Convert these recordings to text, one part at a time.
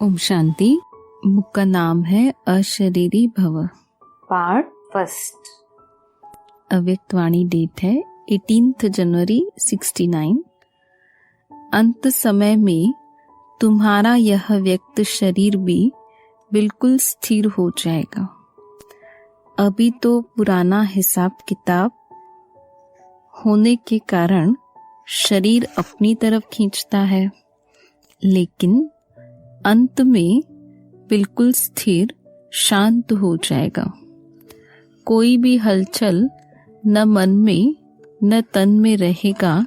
Om Shanti. Book का नाम है अशरीरी भव, पार्ट फर्स्ट। अव्यक्त वाणी डेट है 18 जनवरी 69। अंत समय में तुम्हारा यह व्यक्त शरीर भी बिल्कुल स्थिर हो जाएगा। अभी तो पुराना हिसाब किताब होने के कारण शरीर अपनी तरफ खींचता है, लेकिन अंत में बिल्कुल स्थिर शांत हो जाएगा। कोई भी हलचल न मन में न तन में रहेगा,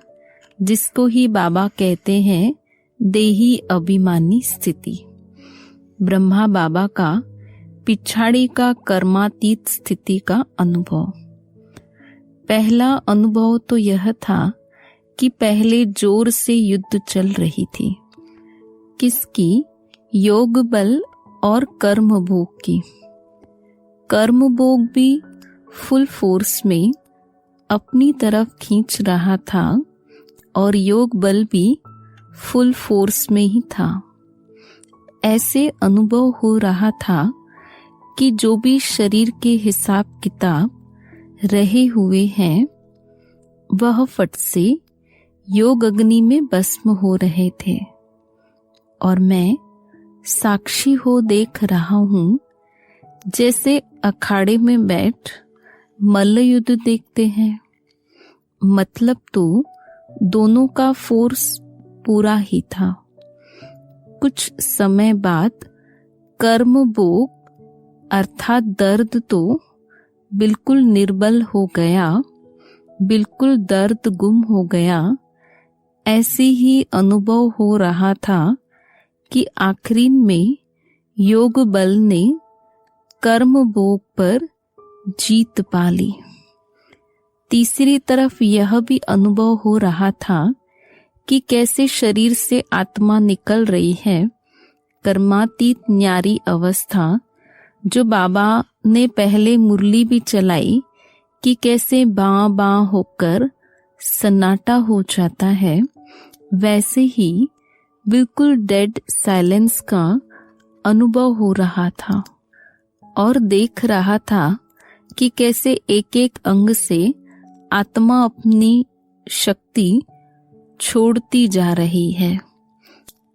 जिसको ही बाबा कहते हैं देही अभिमानी स्थिति। ब्रह्मा बाबा का पिछाड़ी का कर्मातीत स्थिति का अनुभव। पहला अनुभव तो यह था कि पहले जोर से युद्ध चल रही थी। किसकी? योग बल और कर्म भोग की। कर्म भोग भी फुल फोर्स में अपनी तरफ खींच रहा था और योग बल भी फुल फोर्स में ही था। ऐसे अनुभव हो रहा था कि जो भी शरीर के हिसाब किताब रहे हुए हैं वह फट से योग अग्नि में भस्म हो रहे थे, और मैं साक्षी हो देख रहा हूँ, जैसे अखाड़े में बैठ मल्ल युद्ध देखते हैं। मतलब तो दोनों का फोर्स पूरा ही था। कुछ समय बाद कर्म भोग अर्थात दर्द तो बिल्कुल निर्बल हो गया, बिल्कुल दर्द गुम हो गया। ऐसे ही अनुभव हो रहा था कि आखिरी में योग बल ने कर्म भोग पर जीत पा ली। तीसरी तरफ यह भी अनुभव हो रहा था कि कैसे शरीर से आत्मा निकल रही है। कर्मातीत न्यारी अवस्था जो बाबा ने पहले मुरली भी चलाई कि कैसे बाँ बाँ होकर सन्नाटा हो जाता है, वैसे ही बिल्कुल डेड साइलेंस का अनुभव हो रहा था। और देख रहा था कि कैसे एक एक अंग से आत्मा अपनी शक्ति छोड़ती जा रही है।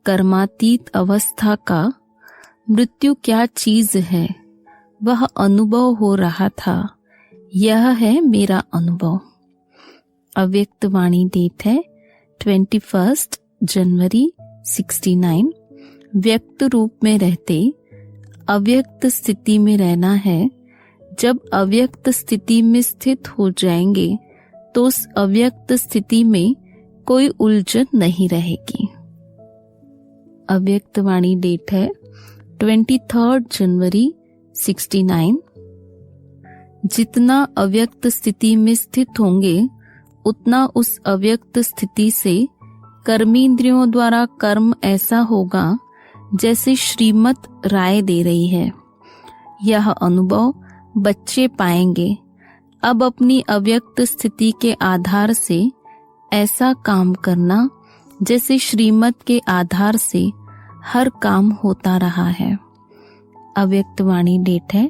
कर्मातीत अवस्था का मृत्यु क्या चीज है वह अनुभव हो रहा था। यह है मेरा अनुभव। अव्यक्त वाणी डेट है 21 जनवरी 69। व्यक्त रूप में रहते अव्यक्त स्थिति में रहना है। जब अव्यक्त स्थिति में स्थित हो जाएंगे तो उस अव्यक्त स्थिति में कोई उलझन नहीं रहेगी। अव्यक्त वाणी डेट है 23 जनवरी 69। जितना अव्यक्त स्थिति में स्थित होंगे उतना उस अव्यक्त स्थिति से कर्मेंद्रियों द्वारा कर्म ऐसा होगा जैसे श्रीमत राय दे रही है। यह अनुभव बच्चे पाएंगे। अब अपनी अव्यक्त स्थिति के आधार से ऐसा काम करना जैसे श्रीमत के आधार से हर काम होता रहा है। अव्यक्त वाणी डेट है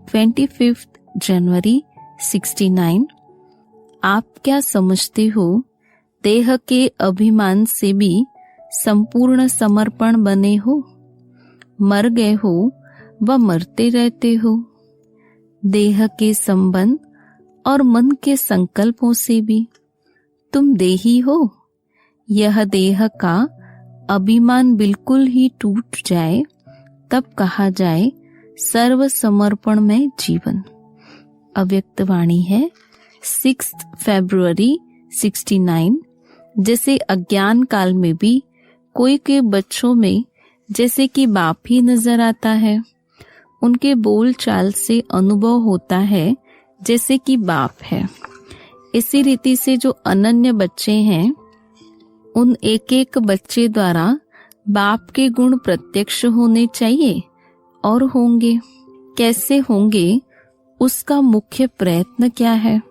25 जनवरी 69। आप क्या समझते हो? देह के अभिमान से भी संपूर्ण समर्पण बने हो? मर गए हो व मरते रहते हो। देह के संबंध और मन के संकल्पों से भी तुम देही हो। यह देह का अभिमान बिल्कुल ही टूट जाए तब कहा जाए सर्व समर्पण में जीवन। अव्यक्त वाणी है 6 फरवरी 69। जैसे अज्ञान काल में भी कोई के बच्चों में जैसे कि बाप ही नजर आता है। उनके बोल चाल से अनुभव होता है जैसे कि बाप है। इसी रीति से जो अनन्य बच्चे हैं उन एक एक बच्चे द्वारा बाप के गुण प्रत्यक्ष होने चाहिए और होंगे। कैसे होंगे उसका मुख्य प्रयत्न क्या है?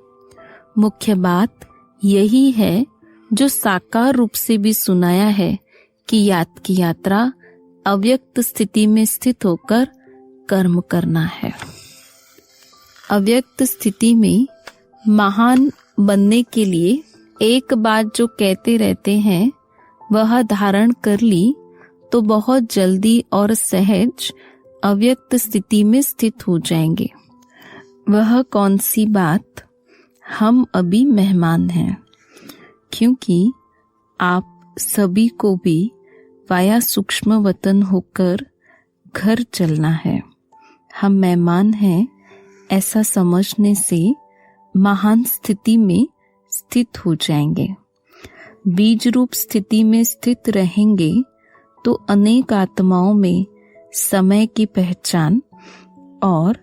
मुख्य बात यही है जो साकार रूप से भी सुनाया है कि याद की यात्रा अव्यक्त स्थिति में स्थित होकर कर्म करना है। अव्यक्त स्थिति में महान बनने के लिए एक बात जो कहते रहते हैं वह धारण कर ली तो बहुत जल्दी और सहज अव्यक्त स्थिति में स्थित हो जाएंगे। वह कौन सी बात? हम अभी मेहमान हैं, क्योंकि आप सभी को भी वाया सूक्ष्म वतन होकर घर चलना है। हम मेहमान हैं ऐसा समझने से महान स्थिति में स्थित हो जाएंगे। बीज रूप स्थिति में स्थित रहेंगे तो अनेक आत्माओं में समय की पहचान और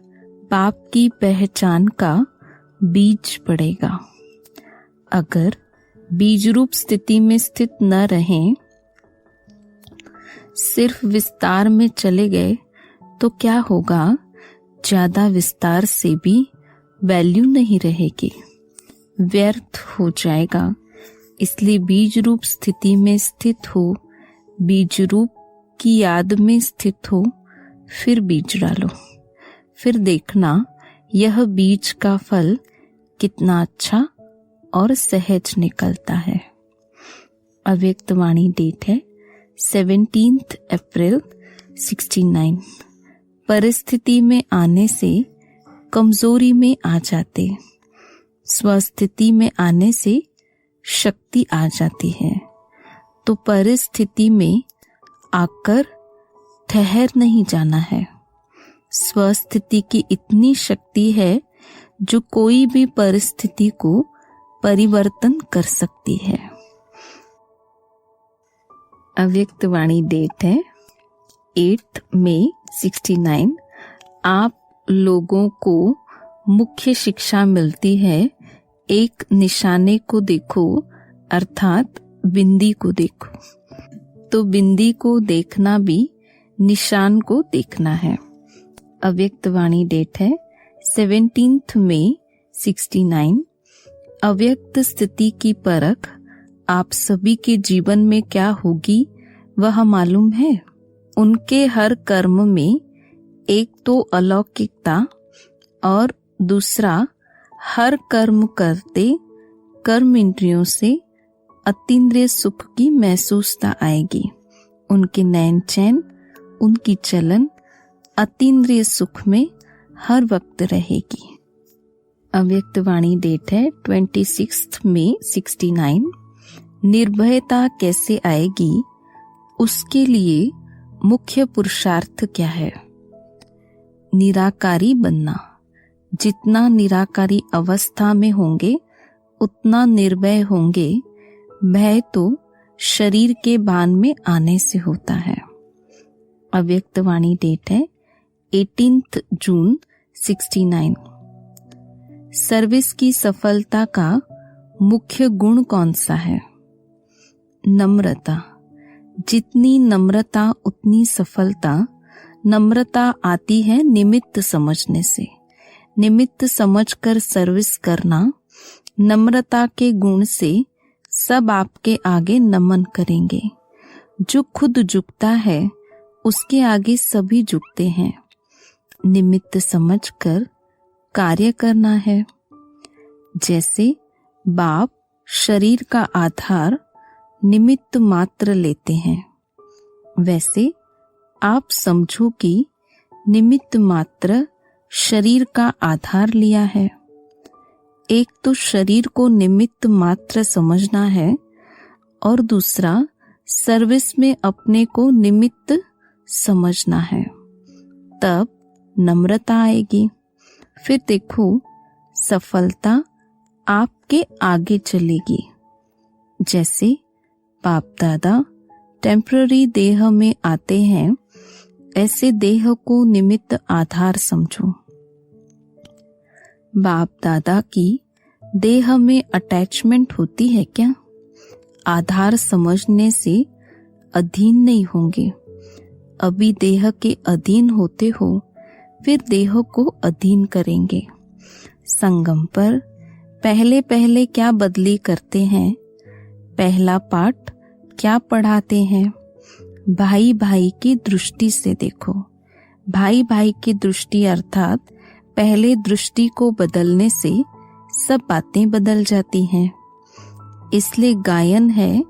पाप की पहचान का बीज पड़ेगा। अगर बीज रूप स्थिति में स्थित न रहें, सिर्फ विस्तार में चले गए तो क्या होगा? ज्यादा विस्तार से भी वैल्यू नहीं रहेगी, व्यर्थ हो जाएगा। इसलिए बीज रूप स्थिति में स्थित हो, बीज रूप की याद में स्थित हो, फिर बीज डालो, फिर देखना यह बीज का फल कितना अच्छा और सहज निकलता है। अव्यक्त वाणी डेट है 17 अप्रैल 69। परिस्थिति में आने से कमजोरी में आ जाते, स्वस्थिति में आने से शक्ति आ जाती है। तो परिस्थिति में आकर ठहर नहीं जाना है। स्वस्थिति की इतनी शक्ति है जो कोई भी परिस्थिति को परिवर्तन कर सकती है। अव्यक्त वाणी डेट है 8 मई 69। आप लोगों को मुख्य शिक्षा मिलती है, एक निशाने को देखो अर्थात बिंदी को देखो। तो बिंदी को देखना भी निशान को देखना है। अव्यक्त वाणी डेट है 17 मई 69। अव्यक्त स्थिति की परख आप सभी के जीवन में क्या होगी वह मालूम है। उनके हर कर्म में एक तो अलौकिकता और दूसरा हर कर्म करते कर्म इंद्रियों से अतीन्द्रिय सुख की महसूसता आएगी। उनके नैन चैन, उनकी चलन अतीन्द्रिय सुख में हर वक्त रहेगी। अव्यक्त वाणी डेट है 26 मई 69। निर्भयता कैसे आएगी, उसके लिए मुख्य पुरुषार्थ क्या है? निराकारी बनना। जितना निराकारी अवस्था में होंगे उतना निर्भय होंगे। भय तो शरीर के बाण में आने से होता है। अव्यक्त वाणी डेट है 18 जून 69। सर्विस की सफलता का मुख्य गुण कौन सा है? नम्रता। जितनी नम्रता उतनी सफलता। नम्रता आती है निमित्त समझने से। निमित्त समझकर सर्विस करना। नम्रता के गुण से सब आपके आगे नमन करेंगे। जो खुद झुकता है उसके आगे सभी झुकते हैं। निमित्त समझकर कार्य करना है। जैसे बाप शरीर का आधार निमित्त मात्र लेते हैं, वैसे आप समझो कि निमित्त मात्र शरीर का आधार लिया है। एक तो शरीर को निमित्त मात्र समझना है और दूसरा सर्विस में अपने को निमित्त समझना है। तब नम्रता आएगी। फिर देखो सफलता आपके आगे चलेगी। जैसे बाप दादा टेम्पररी देह में आते हैं, ऐसे देह को निमित्त आधार समझो। बाप दादा की देह में अटैचमेंट होती है क्या? आधार समझने से अधीन नहीं होंगे। अभी देह के अधीन होते हो, फिर देह को अधीन करेंगे। संगम पर पहले पहले क्या बदली करते हैं? पहला पाठ क्या पढ़ाते हैं? भाई भाई की दृष्टि से देखो। भाई भाई की दृष्टि अर्थात पहले दृष्टि को बदलने से सब बातें बदल जाती हैं। इसलिए गायन है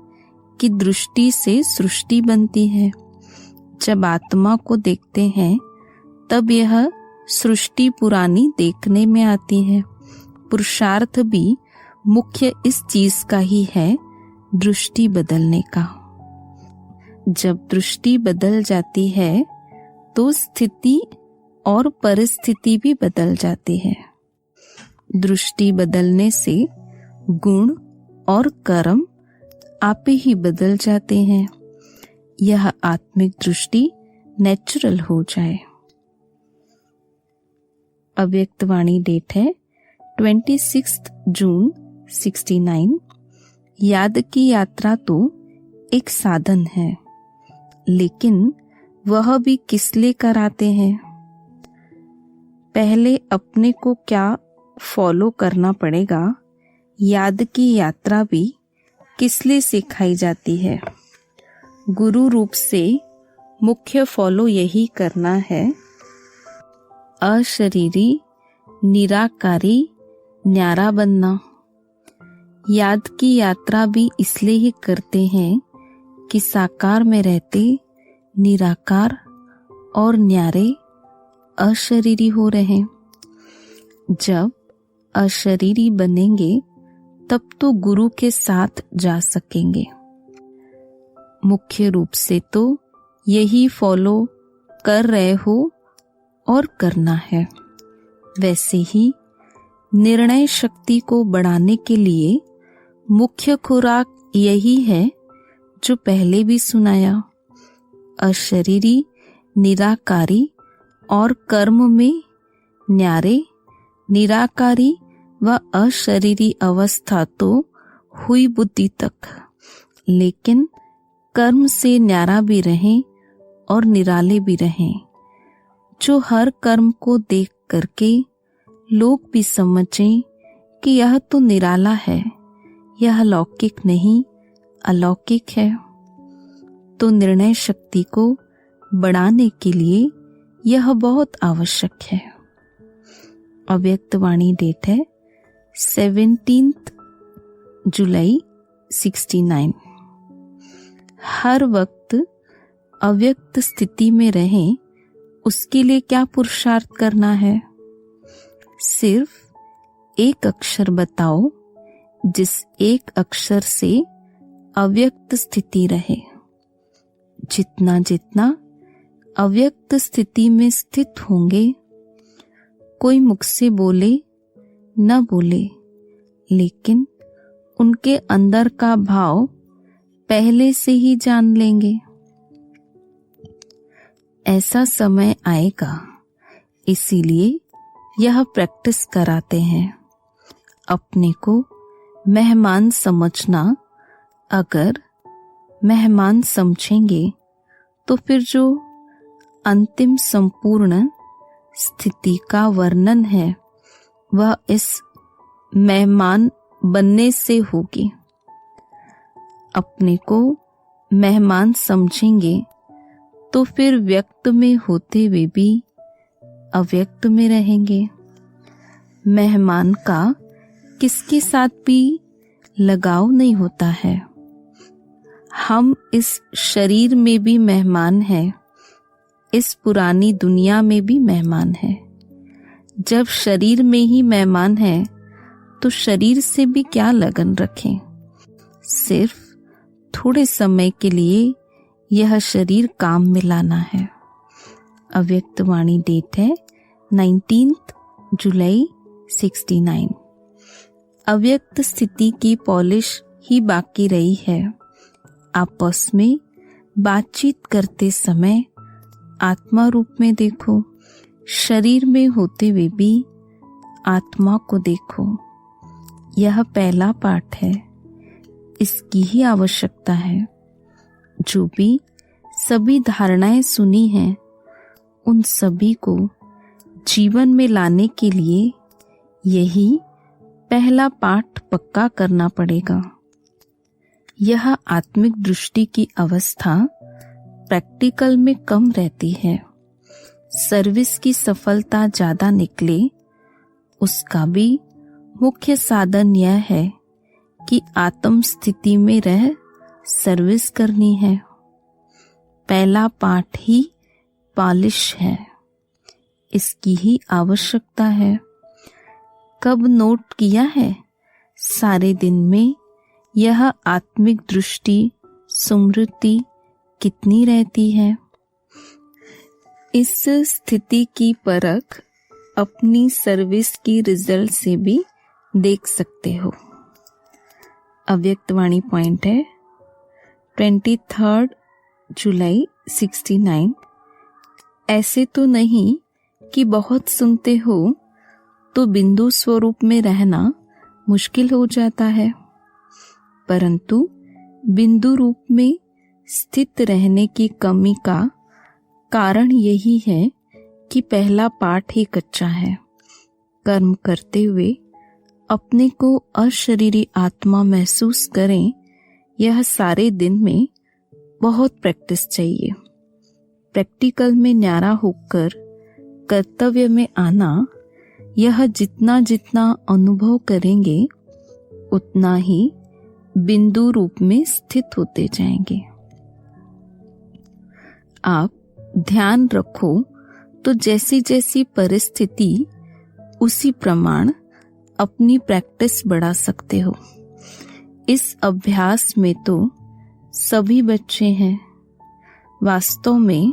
कि दृष्टि से सृष्टि बनती है। जब आत्मा को देखते हैं तब यह सृष्टि पुरानी देखने में आती है। पुरुषार्थ भी मुख्य इस चीज का ही है, दृष्टि बदलने का। जब दृष्टि बदल जाती है तो स्थिति और परिस्थिति भी बदल जाती है। दृष्टि बदलने से गुण और कर्म आप ही बदल जाते हैं। यह आत्मिक दृष्टि नेचुरल हो जाए। अव्यक्त वाणी डेट है 26 जून 69। याद की यात्रा तो एक साधन है, लेकिन वह भी किस लिए कराते हैं? पहले अपने को क्या फॉलो करना पड़ेगा। याद की यात्रा भी किस लिए सिखाई जाती है? गुरु रूप से मुख्य फॉलो यही करना है, अशरीरी निराकारी न्यारा बनना। याद की यात्रा भी इसलिए ही करते हैं कि साकार में रहते निराकार और न्यारे अशरीरी हो रहे। जब अशरीरी बनेंगे तब तो गुरु के साथ जा सकेंगे। मुख्य रूप से तो यही फॉलो कर रहे हो और करना है। वैसे ही निर्णय शक्ति को बढ़ाने के लिए मुख्य खुराक यही है जो पहले भी सुनाया। अशरीरी निराकारी और कर्म में न्यारे। निराकारी व अशरीरी अवस्था तो हुई बुद्धि तक, लेकिन कर्म से न्यारा भी रहें और निराले भी रहें। जो हर कर्म को देख करके लोग भी समझें कि यह तो निराला है, यह लौकिक नहीं अलौकिक है। तो निर्णय शक्ति को बढ़ाने के लिए यह बहुत आवश्यक है। अव्यक्त वाणी डेट है 17 जुलाई 69। हर वक्त अव्यक्त स्थिति में रहें, उसके लिए क्या पुरुषार्थ करना है? सिर्फ एक अक्षर बताओ जिस एक अक्षर से अव्यक्त स्थिति रहे। जितना जितना अव्यक्त स्थिति में स्थित होंगे, कोई मुख से बोले न बोले, लेकिन उनके अंदर का भाव पहले से ही जान लेंगे। ऐसा समय आएगा, इसीलिए यह प्रैक्टिस कराते हैं। अपने को मेहमान समझना। अगर मेहमान समझेंगे तो फिर जो अंतिम संपूर्ण स्थिति का वर्णन है वह इस मेहमान बनने से होगी। अपने को मेहमान समझेंगे तो फिर व्यक्त में होते हुए भी अव्यक्त में रहेंगे। मेहमान का किसके साथ भी लगाव नहीं होता है। हम इस शरीर में भी मेहमान हैं, इस पुरानी दुनिया में भी मेहमान हैं। जब शरीर में ही मेहमान है तो शरीर से भी क्या लगन रखें। सिर्फ थोड़े समय के लिए यह शरीर काम में लाना है। अव्यक्त वाणी डेट है 19 जुलाई 69। अव्यक्त स्थिति की पॉलिश ही बाकी रही है। आपस में बातचीत करते समय आत्मा रूप में देखो, शरीर में होते हुए भी आत्मा को देखो। यह पहला पाठ है, इसकी ही आवश्यकता है। जो भी सभी धारणाएं सुनी हैं उन सभी को जीवन में लाने के लिए यही पहला पाठ पक्का करना पड़ेगा। यह आत्मिक दृष्टि की अवस्था प्रैक्टिकल में कम रहती है, सर्विस की सफलता ज्यादा निकले, उसका भी मुख्य साधन यह है कि आत्म स्थिति में रह सर्विस करनी है। पहला पाठ ही पॉलिश है, इसकी ही आवश्यकता है। कब नोट किया है? सारे दिन में यह आत्मिक दृष्टि स्मृति कितनी रहती है? इस स्थिति की परख अपनी सर्विस की रिजल्ट से भी देख सकते हो। अव्यक्तवाणी पॉइंट है 23 जुलाई 69। ऐसे तो नहीं कि बहुत सुनते हो तो बिंदु स्वरूप में रहना मुश्किल हो जाता है, परंतु बिंदु रूप में स्थित रहने की कमी का कारण यही है कि पहला पाठ ही कच्चा है। कर्म करते हुए अपने को अशरीरी आत्मा महसूस करें, यह सारे दिन में बहुत प्रैक्टिस चाहिए। प्रैक्टिकल में न्यारा होकर कर्तव्य में आना, यह जितना जितना अनुभव करेंगे उतना ही बिंदु रूप में स्थित होते जाएंगे। आप ध्यान रखो तो जैसी जैसी परिस्थिति उसी प्रमाण अपनी प्रैक्टिस बढ़ा सकते हो। इस अभ्यास में तो सभी बच्चे हैं। वास्तव में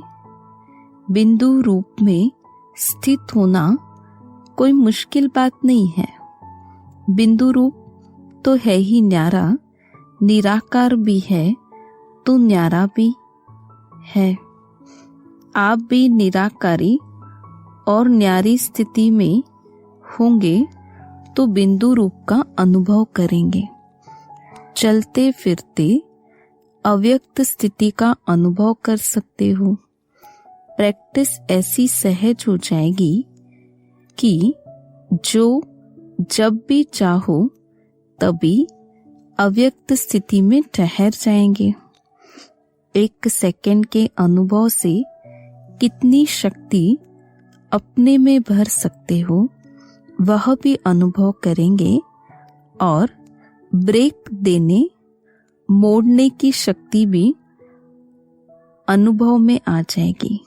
बिंदु रूप में स्थित होना कोई मुश्किल बात नहीं है। बिंदु रूप तो है ही न्यारा, निराकार भी है तो न्यारा भी है। आप भी निराकारी और न्यारी स्थिति में होंगे तो बिंदु रूप का अनुभव करेंगे। चलते फिरते अव्यक्त स्थिति का अनुभव कर सकते हो। प्रैक्टिस ऐसी सहज हो जाएगी कि जो जब भी चाहो तभी अव्यक्त स्थिति में ठहर जाएंगे। 1 सेकंड के अनुभव से कितनी शक्ति अपने में भर सकते हो वह भी अनुभव करेंगे और ब्रेक देने मोड़ने की शक्ति भी अनुभव में आ जाएगी।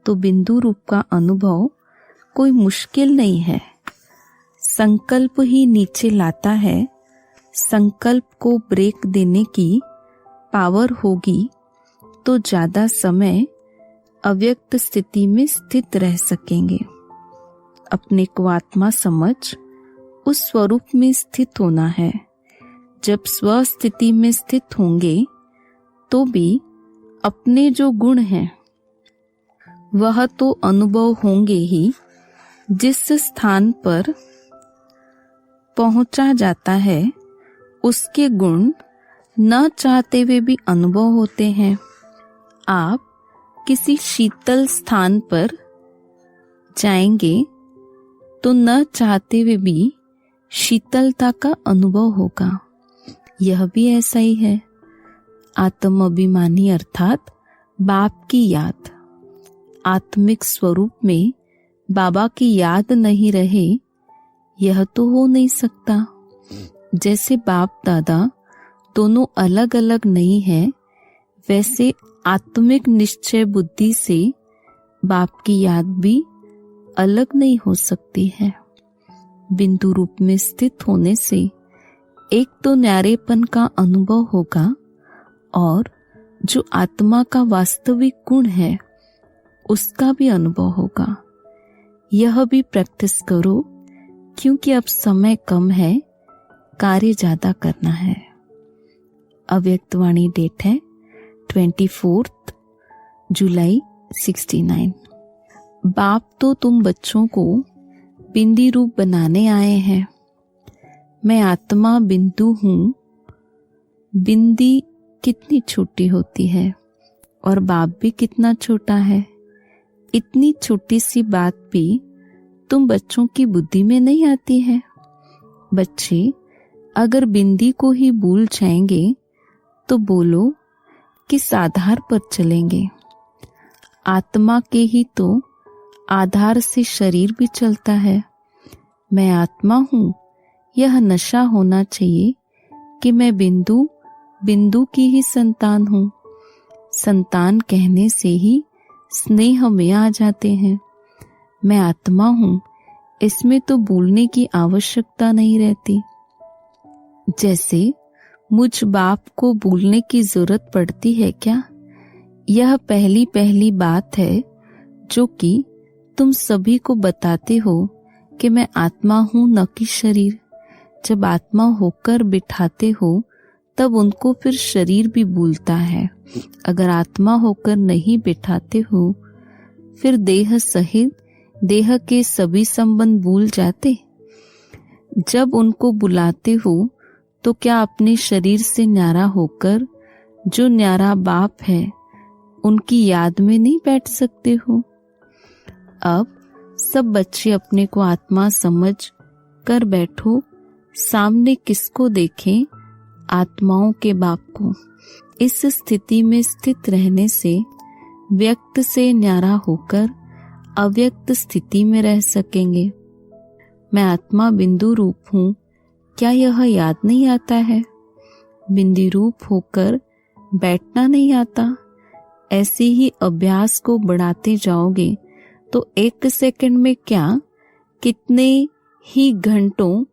तो बिंदु रूप का अनुभव कोई मुश्किल नहीं है। संकल्प ही नीचे लाता है। संकल्प को ब्रेक देने की पावर होगी तो ज्यादा समय अव्यक्त स्थिति में स्थित रह सकेंगे। अपने को आत्मा समझ उस स्वरूप में स्थित होना है। जब स्व स्थिति में स्थित होंगे तो भी अपने जो गुण हैं वह तो अनुभव होंगे ही। जिस स्थान पर पहुंचा जाता है उसके गुण न चाहते हुए भी अनुभव होते हैं। आप किसी शीतल स्थान पर जाएंगे तो न चाहते हुए भी शीतलता का अनुभव होगा। यह भी ऐसा ही है। आत्म अभिमानी अर्थात बाप की याद, आत्मिक स्वरूप में बाबा की याद नहीं रहे, यह तो हो नहीं सकता। जैसे बाप दादा दोनों अलग अलग नहीं है, वैसे आत्मिक निश्चय बुद्धि से बाप की याद भी अलग नहीं हो सकती है। बिंदु रूप में स्थित होने से एक तो न्यारेपन का अनुभव होगा और जो आत्मा का वास्तविक गुण है उसका भी अनुभव होगा। यह भी प्रैक्टिस करो क्योंकि अब समय कम है, कार्य ज्यादा करना है। अव्यक्तवाणी डेट है 24 जुलाई 69। बाप तो तुम बच्चों को बिंदी रूप बनाने आए हैं। मैं आत्मा बिंदु हूँ। बिंदी कितनी छोटी होती है और बाप भी कितना छोटा है। इतनी छोटी सी बात भी तुम बच्चों की बुद्धि में नहीं आती है। बच्चे अगर बिंदी को ही भूल जाएंगे तो बोलो किस आधार पर चलेंगे? आत्मा के ही तो आधार से शरीर भी चलता है। मैं आत्मा हूँ, यह नशा होना चाहिए कि मैं बिंदु बिंदु की ही संतान हूँ। संतान कहने से ही स्नेह में आ जाते हैं। मैं आत्मा हूँ, इसमें तो बोलने की आवश्यकता नहीं रहती। जैसे मुझ बाप को बोलने की जरूरत पड़ती है क्या? यह पहली पहली बात है जो कि तुम सभी को बताते हो कि मैं आत्मा हूँ, न कि शरीर। जब आत्मा होकर बिठाते हो तब उनको फिर शरीर भी भूलता है। अगर आत्मा होकर नहीं बिठाते हो फिर देह सहित देह के सभी संबंध भूल जाते। जब उनको बुलाते हो तो क्या अपने शरीर से न्यारा होकर जो न्यारा बाप है उनकी याद में नहीं बैठ सकते हो? अब सब बच्चे अपने को आत्मा समझ कर बैठो। सामने किसको देखें? आत्माओं के बाप को। इस स्थिति में स्थित रहने से व्यक्त से न्यारा होकर अव्यक्त स्थिति में रह सकेंगे। मैं आत्मा बिंदु रूप हूँ, क्या यह याद नहीं आता है? बिंदु रूप होकर बैठना नहीं आता। ऐसे ही अभ्यास को बढ़ाते जाओगे तो 1 सेकंड में क्या कितने ही घंटों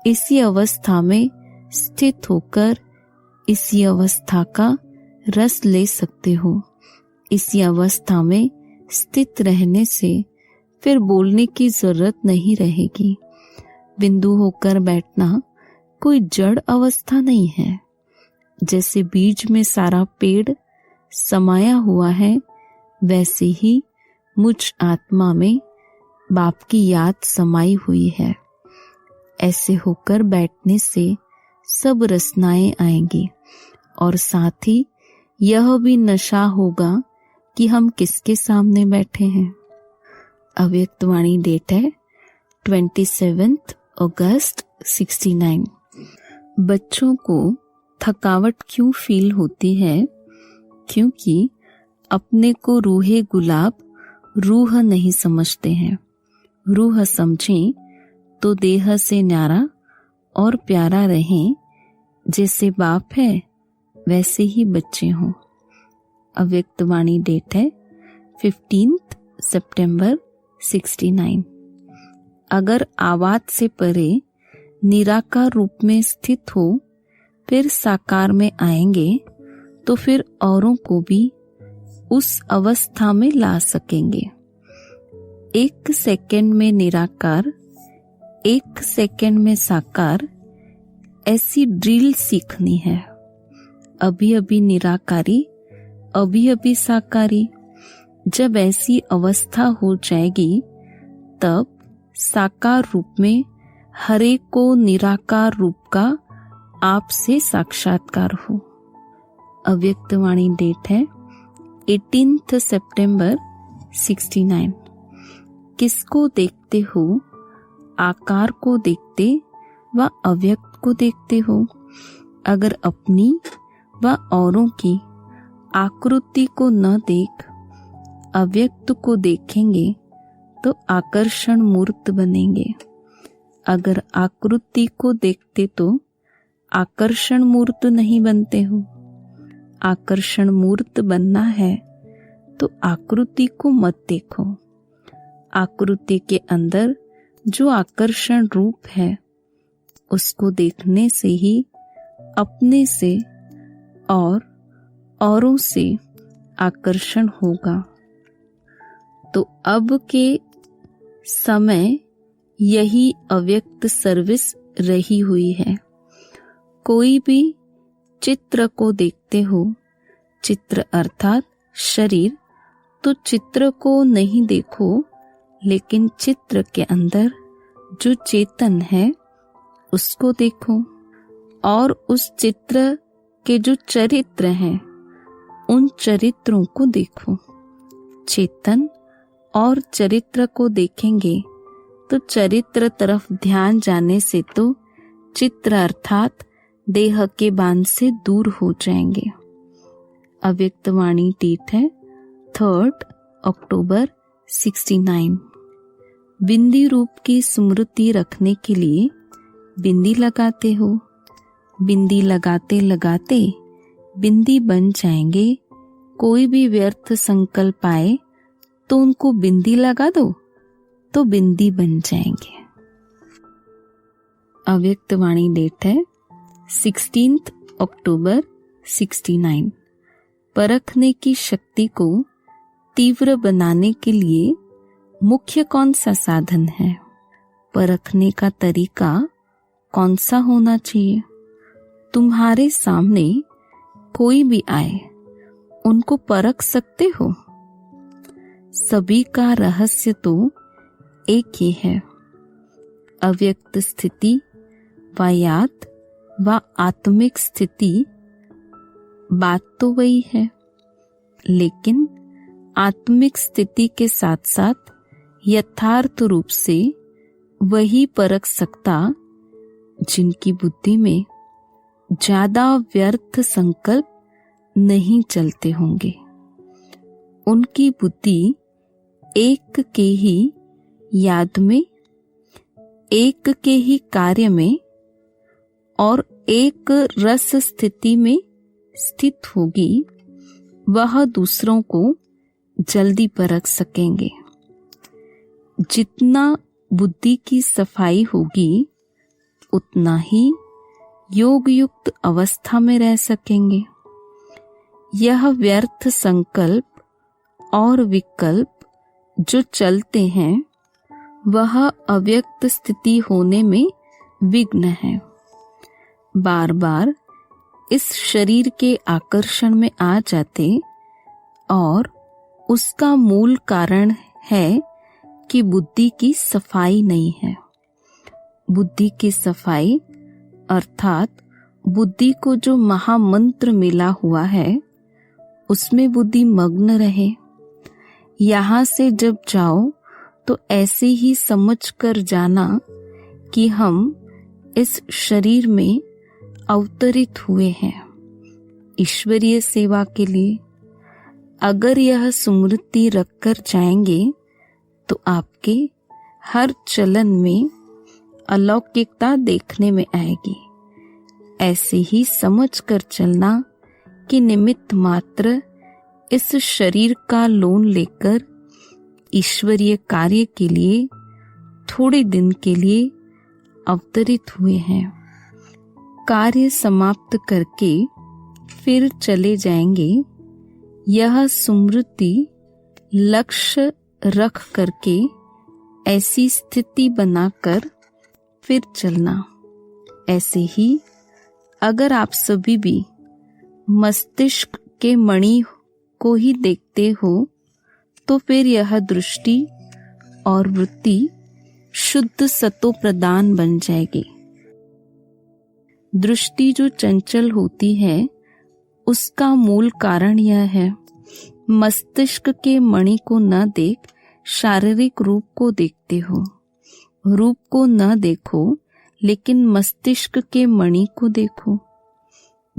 इसी अवस्था में स्थित होकर इसी अवस्था का रस ले सकते हो। इसी अवस्था में स्थित रहने से फिर बोलने की जरूरत नहीं रहेगी। बिंदु होकर बैठना कोई जड़ अवस्था नहीं है। जैसे बीज में सारा पेड़ समाया हुआ है, वैसे ही मुझ आत्मा में बाप की याद समाई हुई है। ऐसे होकर बैठने से सब रचनाएं आएंगी और साथ ही यह भी नशा होगा कि हम किसके सामने बैठे हैं। अव्यक्त वाणी डेट है 27 अगस्त 69। बच्चों को थकावट क्यों फील होती है? क्योंकि अपने को रूहे गुलाब रूह नहीं समझते हैं। रूह समझें तो देह से न्यारा और प्यारा रहें। जैसे बाप है वैसे ही बच्चे हों। अव्यक्त वाणी डेट है 15 सितंबर 69। अगर आवाज से परे निराकार रूप में स्थित हो फिर साकार में आएंगे तो फिर औरों को भी उस अवस्था में ला सकेंगे। 1 सेकंड में निराकार, 1 सेकंड में साकार, ऐसी ड्रिल सीखनी है। अभी अभी निराकारी, अभी अभी साकारी। जब ऐसी अवस्था हो जाएगी तब साकार रूप में हरे को निराकार रूप का आपसे साक्षात्कार हो। अव्यक्त वाणी डेट है 18 सितंबर 69। किसको देखते हो? आकार को देखते व अव्यक्त को देखते हो। अगर अपनी व औरों की आकृति को न देख अव्यक्त को देखेंगे तो आकर्षण मूर्त बनेंगे। अगर आकृति को देखते तो आकर्षण मूर्त नहीं बनते हो। आकर्षण मूर्त बनना है तो आकृति को मत देखो। आकृति के अंदर जो आकर्षण रूप है उसको देखने से ही अपने से और औरों से आकर्षण होगा। तो अब के समय यही अव्यक्त सर्विस रही हुई है। कोई भी चित्र को देखते हो, चित्र अर्थात शरीर, तो चित्र को नहीं देखो लेकिन चित्र के अंदर जो चेतन है उसको देखो। और उस चित्र के जो चरित्र हैं उन चरित्रों को देखो। चेतन और चरित्र को देखेंगे तो चरित्र तरफ ध्यान जाने से तो चित्र अर्थात देह के बांध से दूर हो जाएंगे। अव्यक्त वाणी डेट है 3 अक्टूबर 69। बिंदी रूप की स्मृति रखने के लिए बिंदी लगाते हो। बिंदी लगाते लगाते बिंदी बन जाएंगे। कोई भी व्यर्थ संकल्प आए तो उनको बिंदी लगा दो तो बिंदी बन जाएंगे। अव्यक्त वाणी डेट है 16 अक्टूबर 69। परखने की शक्ति को तीव्र बनाने के लिए मुख्य कौन सा साधन है? परखने का तरीका कौन सा होना चाहिए? तुम्हारे सामने कोई भी आए, उनको परख सकते हो। सभी का रहस्य तो एक ही है। अव्यक्त स्थिति वायात व आत्मिक स्थिति बात तो वही है, लेकिन आत्मिक स्थिति के साथ साथ यथार्थ रूप से वही परख सकता जिनकी बुद्धि में ज्यादा व्यर्थ संकल्प नहीं चलते होंगे। उनकी बुद्धि एक के ही याद में, एक के ही कार्य में और एक रस स्थिति में स्थित होगी। वह दूसरों को जल्दी परख सकेंगे। जितना बुद्धि की सफाई होगी उतना ही योग युक्त अवस्था में रह सकेंगे। यह व्यर्थ संकल्प और विकल्प जो चलते हैं वह अव्यक्त स्थिति होने में विघ्न है। बार बार इस शरीर के आकर्षण में आ जाते और उसका मूल कारण है कि बुद्धि की सफाई नहीं है। बुद्धि की सफाई अर्थात बुद्धि को जो महामंत्र मिला हुआ है उसमें बुद्धि मग्न रहे। यहाँ से जब जाओ तो ऐसे ही समझ कर जाना कि हम इस शरीर में अवतरित हुए हैं ईश्वरीय सेवा के लिए। अगर यह स्मृति रखकर जाएंगे तो आपके हर चलन में अलौकिकता देखने में आएगी। ऐसे ही समझ कर चलना कि निमित्त मात्र इस शरीर का लोन लेकर ईश्वरीय कार्य के लिए थोड़े दिन के लिए अवतरित हुए हैं। कार्य समाप्त करके फिर चले जाएंगे। यह स्मृति लक्ष्य रख करके ऐसी स्थिति बनाकर फिर चलना। ऐसे ही अगर आप सभी भी मस्तिष्क के मणि को ही देखते हो तो फिर यह दृष्टि और वृत्ति शुद्ध सतो प्रदान बन जाएगी। दृष्टि जो चंचल होती है उसका मूल कारण यह है, मस्तिष्क के मणि को न देख शारीरिक रूप को देखते हो। रूप को न देखो लेकिन मस्तिष्क के मणि को देखो।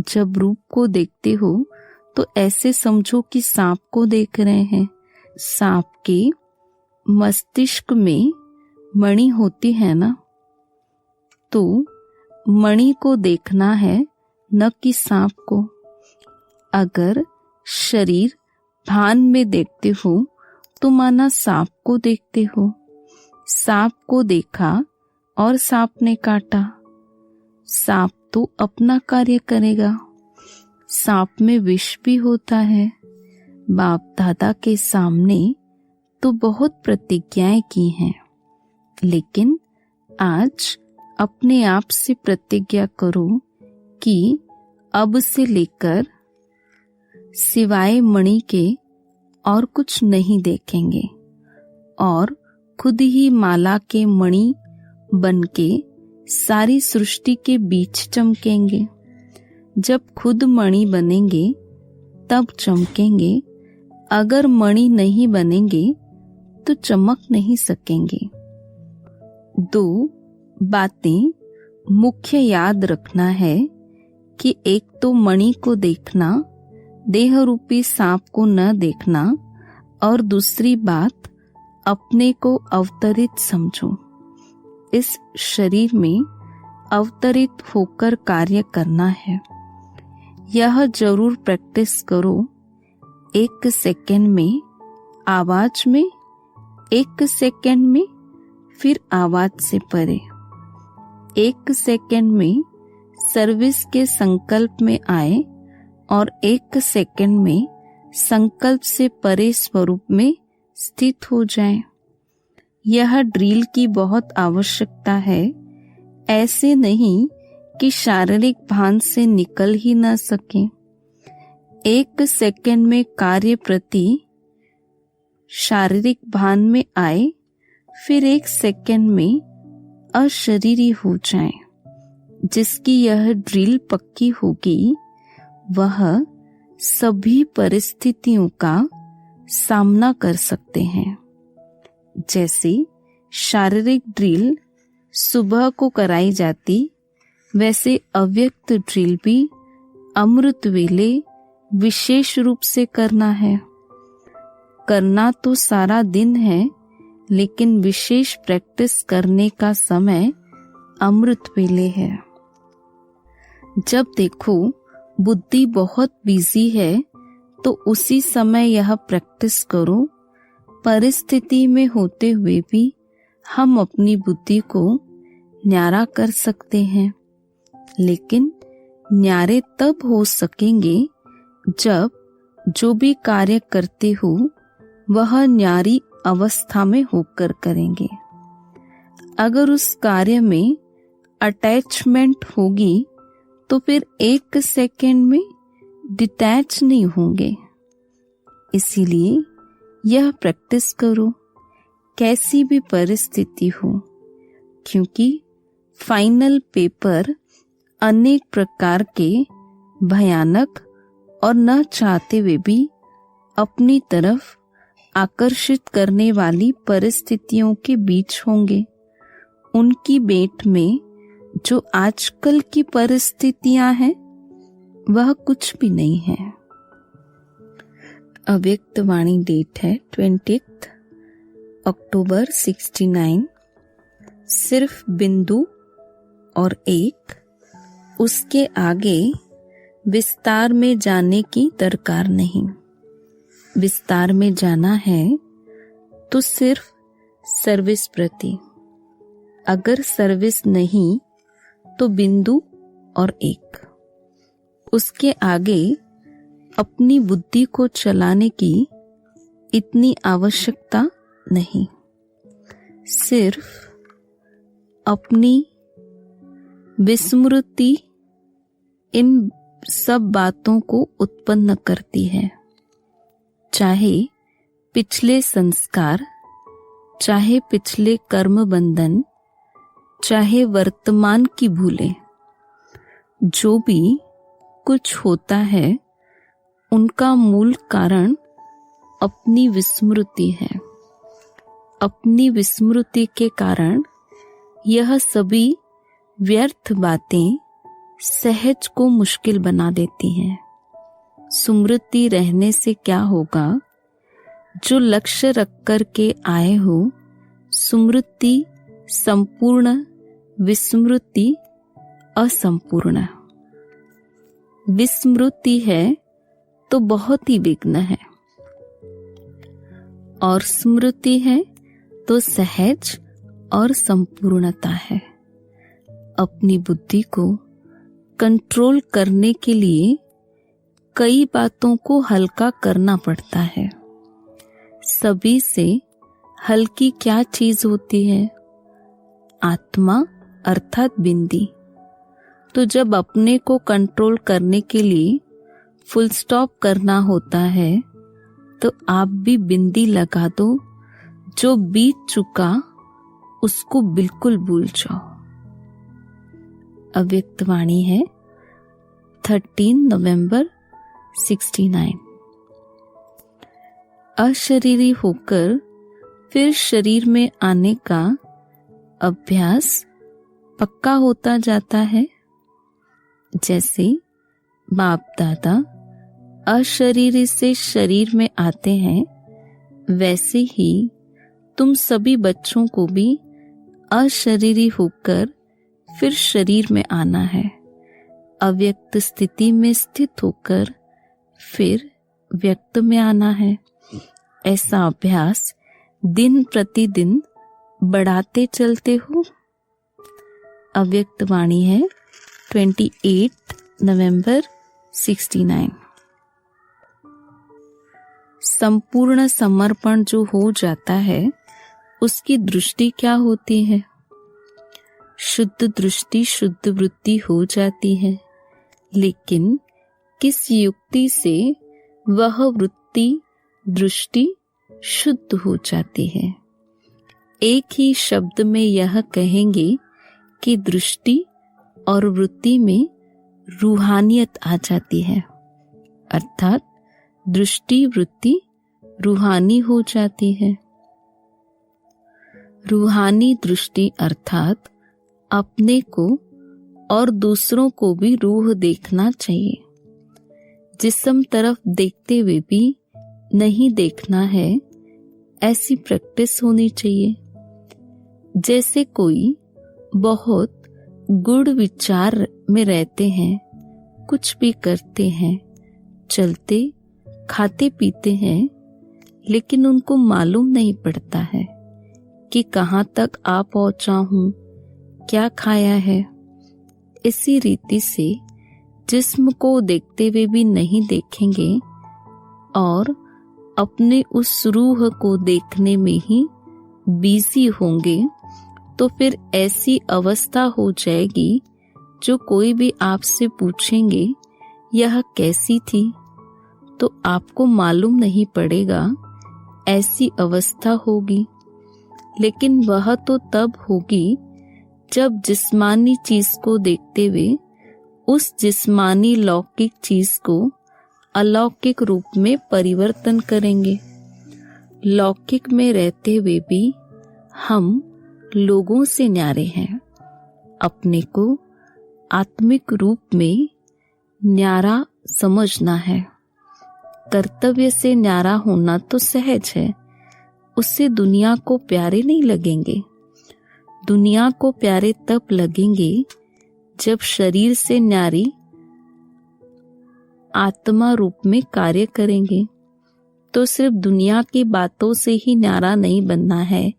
जब रूप को देखते हो तो ऐसे समझो कि सांप को देख रहे हैं। सांप के मस्तिष्क में मणि होती है ना, तो मणि को देखना है न कि सांप को। अगर शरीर भान में देखते हो तो माना सांप को देखते हो। सांप को देखा और सांप ने काटा। सांप तो अपना कार्य करेगा। सांप में विष भी होता है। बाप दादा के सामने तो बहुत प्रतिज्ञाएं की हैं, लेकिन आज अपने आप से प्रतिज्ञा करो कि अब से लेकर सिवाय मणि के और कुछ नहीं देखेंगे और खुद ही माला के मणि बनके सारी सृष्टि के बीच चमकेंगे। जब खुद मणि बनेंगे तब चमकेंगे। अगर मणि नहीं बनेंगे तो चमक नहीं सकेंगे। दो बातें मुख्य याद रखना है कि एक तो मणि को देखना, देह रूपी सांप को न देखना और दूसरी बात अपने को अवतरित समझो। इस शरीर में अवतरित होकर कार्य करना है। यह जरूर प्रैक्टिस करो। 1 सेकंड में आवाज में, 1 सेकंड में फिर आवाज से परे, 1 सेकंड में सर्विस के संकल्प में आए और 1 सेकंड में संकल्प से परे स्वरूप में स्थित हो जाएं। यह ड्रिल की बहुत आवश्यकता है। ऐसे नहीं कि शारीरिक भान से निकल ही न सके। 1 सेकंड में कार्य प्रति शारीरिक भान में आए, फिर 1 सेकंड में अशरीरी हो जाए। जिसकी यह ड्रिल पक्की होगी वह सभी परिस्थितियों का सामना कर सकते हैं। जैसे शारीरिक ड्रिल सुबह को कराई जाती, वैसे अव्यक्त ड्रिल भी अमृत वेले विशेष रूप से करना है। करना तो सारा दिन है, लेकिन विशेष प्रैक्टिस करने का समय अमृत वेले है। जब देखो बुद्धि बहुत बिजी है तो उसी समय यह प्रैक्टिस करो। परिस्थिति में होते हुए भी हम अपनी बुद्धि को न्यारा कर सकते हैं, लेकिन न्यारे तब हो सकेंगे जब जो भी कार्य करते हो वह न्यारी अवस्था में होकर करेंगे। अगर उस कार्य में अटैचमेंट होगी तो फिर 1 सेकंड में डिटैच नहीं होंगे। इसीलिए यह प्रैक्टिस करो कैसी भी परिस्थिति हो, क्योंकि फाइनल पेपर अनेक प्रकार के भयानक और न चाहते हुए भी अपनी तरफ आकर्षित करने वाली परिस्थितियों के बीच होंगे। उनकी भेंट में जो आजकल की परिस्थितियां हैं वह कुछ भी नहीं है। अव्यक्त वाणी डेट है 20 अक्टूबर 69। सिर्फ बिंदु और 1, उसके आगे विस्तार में जाने की दरकार नहीं। विस्तार में जाना है तो सिर्फ सर्विस प्रति। अगर सर्विस नहीं तो बिंदु और 1। उसके आगे अपनी बुद्धि को चलाने की इतनी आवश्यकता नहीं। सिर्फ अपनी विस्मृति इन सब बातों को उत्पन्न करती है। चाहे पिछले संस्कार, चाहे पिछले कर्म बंधन, चाहे वर्तमान की भूलें, जो भी कुछ होता है उनका मूल कारण अपनी विस्मृति है। अपनी विस्मृति के कारण यह सभी व्यर्थ बातें सहज को मुश्किल बना देती हैं। स्मृति रहने से क्या होगा? जो लक्ष्य रख कर के आए हो, स्मृति संपूर्ण, विस्मृति असंपूर्ण। विस्मृति है तो बहुत ही विघ्न है, और स्मृति है तो सहज और संपूर्णता है। अपनी बुद्धि को कंट्रोल करने के लिए कई बातों को हल्का करना पड़ता है। सभी से हल्की क्या चीज होती है? आत्मा अर्थात बिंदी। तो जब अपने को कंट्रोल करने के लिए फुल स्टॉप करना होता है तो आप भी बिंदी लगा दो। जो बीत चुका उसको बिल्कुल भूल जाओ। अव्यक्त वाणी है 13 नवंबर 69। अशरीरी होकर फिर शरीर में आने का अभ्यास पक्का होता जाता है। जैसे बाप दादा अशरीरी से शरीर में आते हैं, वैसे ही तुम सभी बच्चों को भी अशरीरी होकर फिर शरीर में आना है। अव्यक्त स्थिति में स्थित होकर फिर व्यक्त में आना है। ऐसा अभ्यास दिन प्रतिदिन बढ़ाते चलते हो। अव्यक्त वाणी है 28 नवंबर 69। संपूर्ण समर्पण जो हो जाता है उसकी दृष्टि क्या होती है? शुद्ध दृष्टि, शुद्ध वृत्ति हो जाती है। लेकिन किस युक्ति से वह वृत्ति, दृष्टि शुद्ध हो जाती है? एक ही शब्द में यह कहेंगे कि दृष्टि और वृत्ति में रूहानियत आ जाती है, अर्थात दृष्टि वृत्ति रूहानी हो जाती है। रूहानी दृष्टि अर्थात अपने को और दूसरों को भी रूह देखना चाहिए। जिस्म तरफ देखते हुए भी नहीं देखना है, ऐसी प्रैक्टिस होनी चाहिए। जैसे कोई बहुत गुड़ विचार में रहते हैं, कुछ भी करते हैं, चलते खाते पीते हैं, लेकिन उनको मालूम नहीं पड़ता है कि कहाँ तक आ पहुंचा हूँ, क्या खाया है। इसी रीति से जिस्म को देखते हुए भी नहीं देखेंगे और अपने उस रूह को देखने में ही बिजी होंगे, तो फिर ऐसी अवस्था हो जाएगी जो कोई भी आपसे पूछेंगे यह कैसी थी, तो आपको मालूम नहीं पड़ेगा, ऐसी अवस्था होगी। लेकिन वह तो तब होगी जब जिस्मानी चीज को देखते हुए उस जिस्मानी लौकिक चीज को अलौकिक रूप में परिवर्तन करेंगे। लौकिक में रहते हुए भी हम लोगों से न्यारे हैं। अपने को आत्मिक रूप में न्यारा समझना है। कर्तव्य से न्यारा होना तो सहज है, उससे दुनिया को प्यारे नहीं लगेंगे। दुनिया को प्यारे तब लगेंगे जब शरीर से न्यारी आत्मा रूप में कार्य करेंगे। तो सिर्फ दुनिया की बातों से ही न्यारा नहीं बनना है,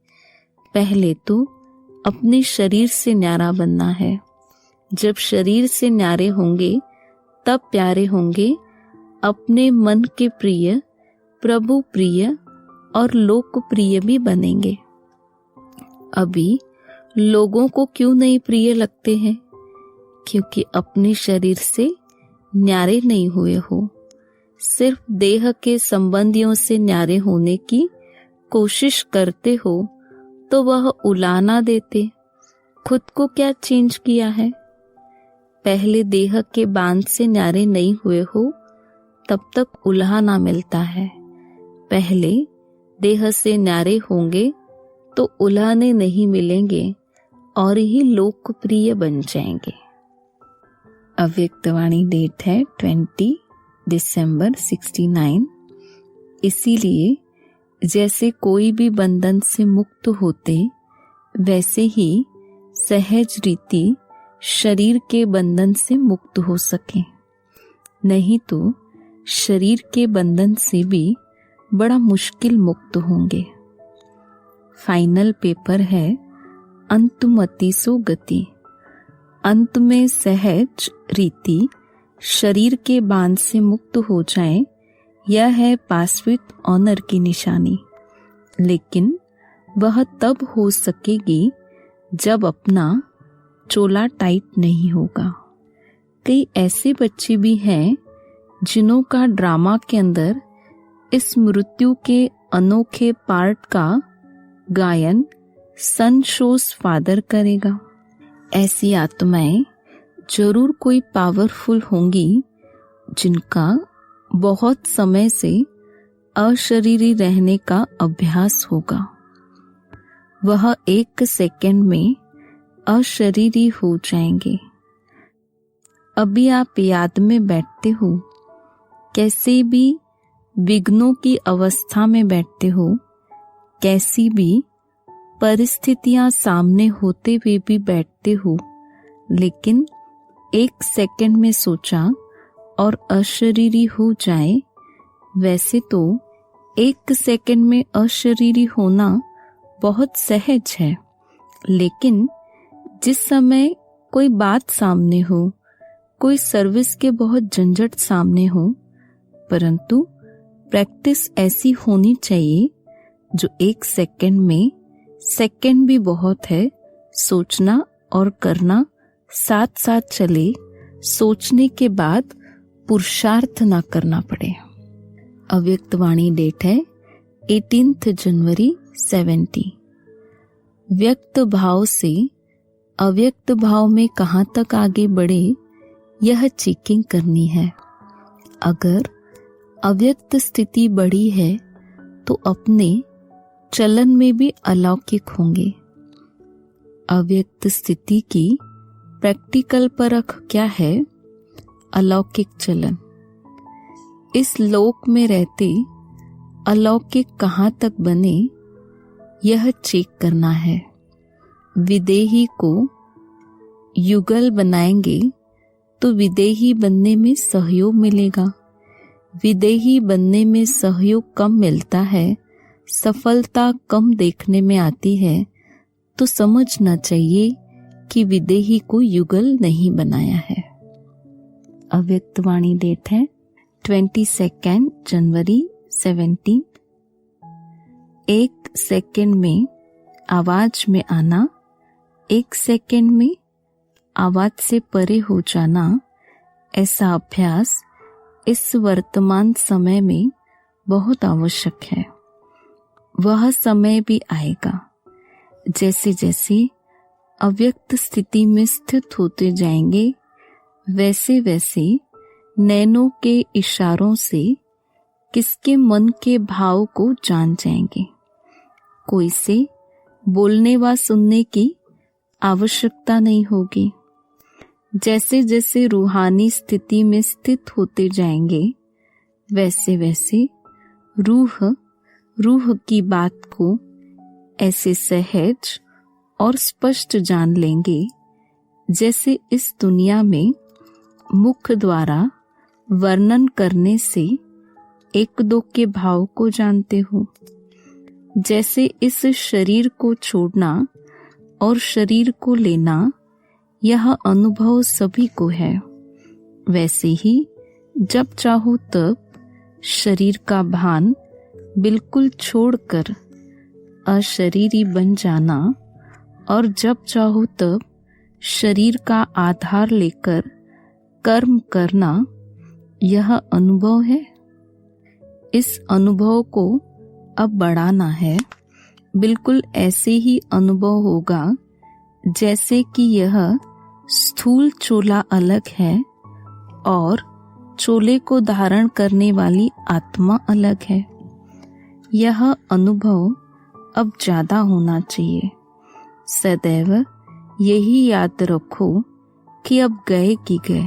पहले तो अपने शरीर से न्यारा बनना है। जब शरीर से न्यारे होंगे तब प्यारे होंगे, अपने मन के प्रिय, प्रभु प्रिय और लोकप्रिय भी बनेंगे। अभी लोगों को क्यों नहीं प्रिय लगते हैं? क्योंकि अपने शरीर से न्यारे नहीं हुए हो। सिर्फ देह के संबंधियों से न्यारे होने की कोशिश करते हो तो वह उलाना देते। खुद को क्या चेंज किया है? पहले देह के बांध से न्यारे नहीं हुए हो तब तक उल्हाना मिलता है। पहले देह से न्यारे होंगे तो उल्हाने नहीं मिलेंगे और ही लोकप्रिय बन जाएंगे। अव्यक्त वाणी डेट है 20 दिसंबर 69। इसीलिए जैसे कोई भी बंधन से मुक्त होते, वैसे ही सहज रीति शरीर के बंधन से मुक्त हो सके। नहीं तो शरीर के बंधन से भी बड़ा मुश्किल मुक्त होंगे। फाइनल पेपर है अंतुमति सो गति। अंत में सहज रीति शरीर के बांध से मुक्त हो जाए, यह है पास विद ऑनर की निशानी। लेकिन वह तब हो सकेगी जब अपना चोला टाइट नहीं होगा। कई ऐसे बच्चे भी हैं जिन्हों का ड्रामा के अंदर इस मृत्यु के अनोखे पार्ट का गायन सन शोज फादर करेगा। ऐसी आत्माएं जरूर कोई पावरफुल होंगी जिनका बहुत समय से अशरीरी रहने का अभ्यास होगा। वह 1 सेकंड में अशरीरी हो जाएंगे। अभी आप याद में बैठते हो कैसे भी विघ्नों की अवस्था में बैठते हो, कैसी भी परिस्थितियां सामने होते हुए भी बैठते हो, लेकिन 1 सेकंड में सोचा और अशरीरी हो जाए। वैसे तो 1 सेकंड में अशरीरी होना बहुत सहज है, लेकिन जिस समय कोई बात सामने हो, कोई सर्विस के बहुत झंझट सामने हो, परंतु प्रैक्टिस ऐसी होनी चाहिए जो 1 सेकंड में, सेकंड भी बहुत है, सोचना और करना साथ साथ चले, सोचने के बाद पुरुषार्थ ना करना पड़े। अव्यक्त वाणी डेट है 18 जनवरी 70। व्यक्त भाव से अव्यक्त भाव में कहाँ तक आगे बढ़े, यह चेकिंग करनी है। अगर अव्यक्त स्थिति बढ़ी है तो अपने चलन में भी अलौकिक होंगे। अव्यक्त स्थिति की प्रैक्टिकल परख क्या है? अलौकिक चलन। इस लोक में रहते अलौकिक कहाँ तक बने, यह चेक करना है। विदेही को युगल बनाएंगे तो विदेही बनने में सहयोग मिलेगा। विदेही बनने में सहयोग कम मिलता है, सफलता कम देखने में आती है, तो समझना चाहिए कि विदेही को युगल नहीं बनाया है। अव्यक्त वाणी डेट है 22 जनवरी 17। 1 सेकंड में आवाज में आना, 1 सेकंड में आवाज से परे हो जाना, ऐसा अभ्यास इस वर्तमान समय में बहुत आवश्यक है। वह समय भी आएगा, जैसे जैसे अव्यक्त स्थिति में स्थित होते जाएंगे, वैसे वैसे नैनों के इशारों से किसके मन के भाव को जान जाएंगे। कोई से बोलने व सुनने की आवश्यकता नहीं होगी। जैसे जैसे रूहानी स्थिति में स्थित होते जाएंगे, वैसे वैसे रूह की बात को ऐसे सहज और स्पष्ट जान लेंगे, जैसे इस दुनिया में मुख द्वारा वर्णन करने से 1-2 के भाव को जानते हो। जैसे इस शरीर को छोड़ना और शरीर को लेना, यह अनुभव सभी को है। वैसे ही जब चाहो तब शरीर का भान बिल्कुल छोड़कर अशरीरी बन जाना, और जब चाहो तब शरीर का आधार लेकर कर्म करना, यह अनुभव है। इस अनुभव को अब बढ़ाना है। बिल्कुल ऐसे ही अनुभव होगा जैसे कि यह स्थूल चोला अलग है और चोले को धारण करने वाली आत्मा अलग है। यह अनुभव अब ज्यादा होना चाहिए। सदैव यही याद रखो कि अब गए कि गए।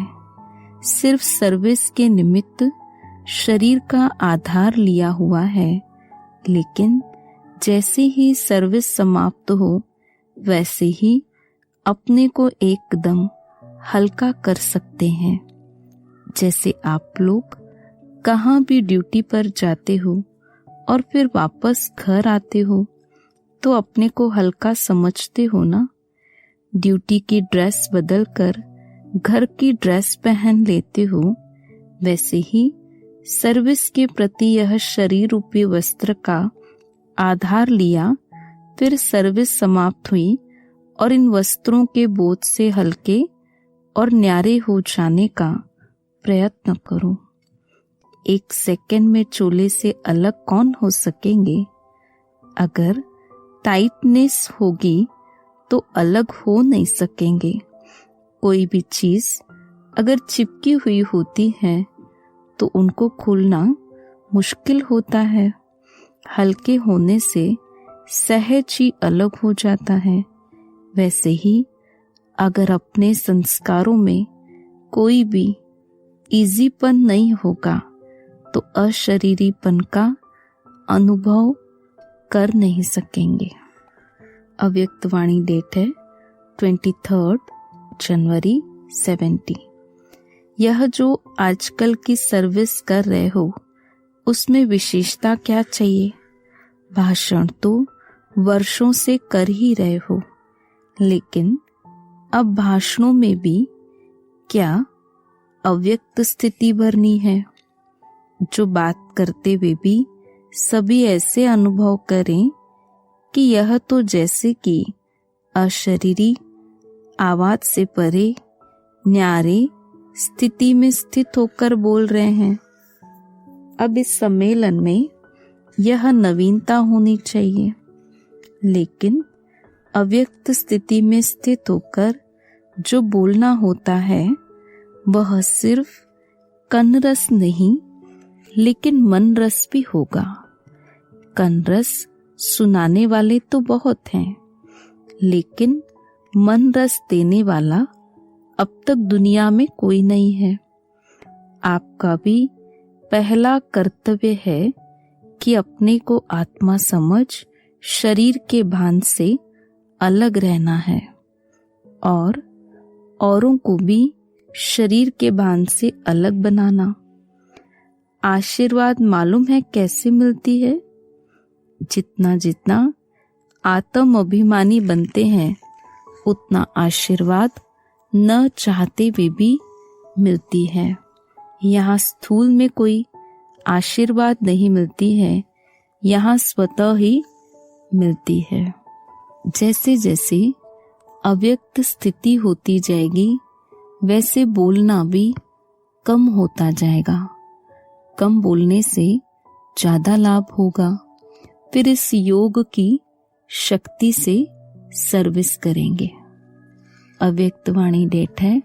सिर्फ सर्विस के निमित्त शरीर का आधार लिया हुआ है, लेकिन जैसे ही सर्विस समाप्त हो, वैसे ही अपने को एकदम हल्का कर सकते हैं। जैसे आप लोग कहाँ भी ड्यूटी पर जाते हो और फिर वापस घर आते हो, तो अपने को हल्का समझते हो ना। ड्यूटी की ड्रेस बदलकर घर की ड्रेस पहन लेते हो, वैसे ही सर्विस के प्रति यह शरीर रूपी वस्त्र का आधार लिया, फिर सर्विस समाप्त हुई और इन वस्त्रों के बोझ से हल्के और न्यारे हो जाने का प्रयत्न करो। 1 सेकंड में चोले से अलग कौन हो सकेंगे? अगर टाइटनेस होगी तो अलग हो नहीं सकेंगे। कोई भी चीज अगर चिपकी हुई होती है तो उनको खोलना मुश्किल होता है। हल्के होने से सहज ही अलग हो जाता है। वैसे ही अगर अपने संस्कारों में कोई भी इजीपन नहीं होगा तो अशरीरीपन का अनुभव कर नहीं सकेंगे। अव्यक्त वाणी डेट है 23 जनवरी 70। यह जो आजकल की सर्विस कर रहे हो उसमें विशेषता क्या चाहिए? भाषण तो वर्षों से कर ही रहे हो, लेकिन अब भाषणों में भी क्या अव्यक्त स्थिति भरनी है? जो बात करते हुए भी सभी ऐसे अनुभव करें कि यह तो जैसे कि अशरीरी, आवाज से परे, न्यारे स्थिति में स्थित होकर बोल रहे हैं। अब इस सम्मेलन में यह नवीनता होनी चाहिए, लेकिन अव्यक्त स्थिति में स्थित होकर जो बोलना होता है वह सिर्फ कनरस नहीं लेकिन मन रस भी होगा। कनरस सुनाने वाले तो बहुत हैं, लेकिन मन रस देने वाला अब तक दुनिया में कोई नहीं है। आपका भी पहला कर्तव्य है कि अपने को आत्मा समझ शरीर के भान से अलग रहना है और औरों को भी शरीर के भान से अलग बनाना। आशीर्वाद मालूम है कैसे मिलती है? जितना जितना आत्म अभिमानी बनते हैं उतना आशीर्वाद न चाहते हुए भी मिलती है। यहाँ स्थूल में कोई आशीर्वाद नहीं मिलती है, यहाँ स्वतः ही मिलती है। जैसे जैसे अव्यक्त स्थिति होती जाएगी वैसे बोलना भी कम होता जाएगा। कम बोलने से ज्यादा लाभ होगा। फिर इस योग की शक्ति से सर्विस करेंगे। अव्यक्त वाणी डेट है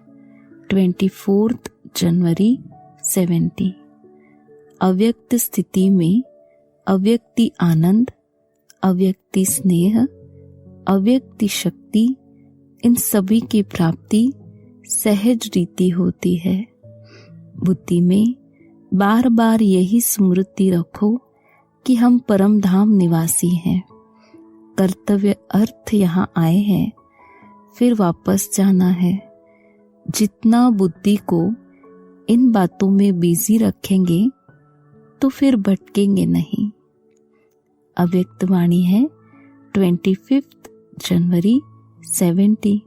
24 जनवरी 70। अव्यक्त स्थिति में अव्यक्ति आनंद, अव्यक्ति स्नेह, अव्यक्ति शक्ति, इन सभी की प्राप्ति सहज रीति होती है। बुद्धि में बार बार यही स्मृति रखो कि हम परम धाम निवासी हैं। कर्तव्य अर्थ यहाँ आए हैं, फिर वापस जाना है। जितना बुद्धि को इन बातों में बिजी रखेंगे तो फिर भटकेंगे नहीं। अव्यक्त वाणी है 25 जनवरी 70।